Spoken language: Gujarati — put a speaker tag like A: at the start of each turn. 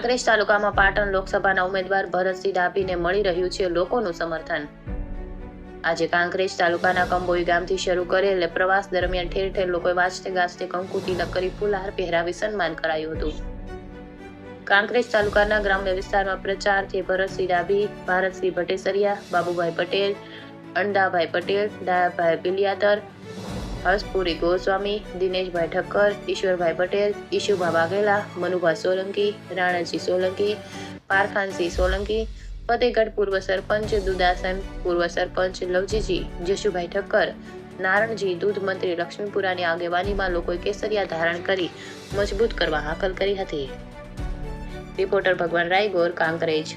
A: કાંકરેજ તાલુકામાં પાટણ લોકસભાના ઉમેદવાર ભરતસિંહ ડાભીને મળી રહ્યું છે લોકોનું સમર્થન। આજે કાંકરેજ તાલુકાના કંબોઈ ગામથી શરૂ કરેલ પ્રવાસ દરમિયાન ઠેર ઠેર લોકોએ વાજતે ગાજતે કંકુ તિલક કરી ફૂલહાર પહેરાવી સન્માન કરાયું હતું। કાંકરેજ તાલુકાના ગ્રામ્ય વિસ્તારમાં પ્રચારથી ભરતસિંહ ડાભી, ભારતસિંહ ભટ્ટેસરિયા, બાબુભાઈ પટેલ, અણદાભાઈ પટેલ, ડાયાભાઈ પિલિયાતર, હર્ષપુરી ગોસ્વામી, દિનેશભાઈ ઠક્કર, ઈશ્વરભાઈ પટેલ, ઈશુભા વાઘેલા, મનુભા સોલંકી, રાણાજી સોલંકી, પારખાનસિંહ સોલંકી, ફતેહગઢ પૂર્વ સરપંચ દુદાસન, પૂર્વ સરપંચ લવજીજી, જશુભાઈ ઠક્કર, નારણજી, દૂધ મંત્રી લક્ષ્મીપુરાની આગેવાનીમાં લોકોએ કેસરિયા ધારણ કરી મજબૂત કરવા હાકલ કરી હતી। રિપોર્ટર ભગવાન રાયગોર, કાંકરેજ।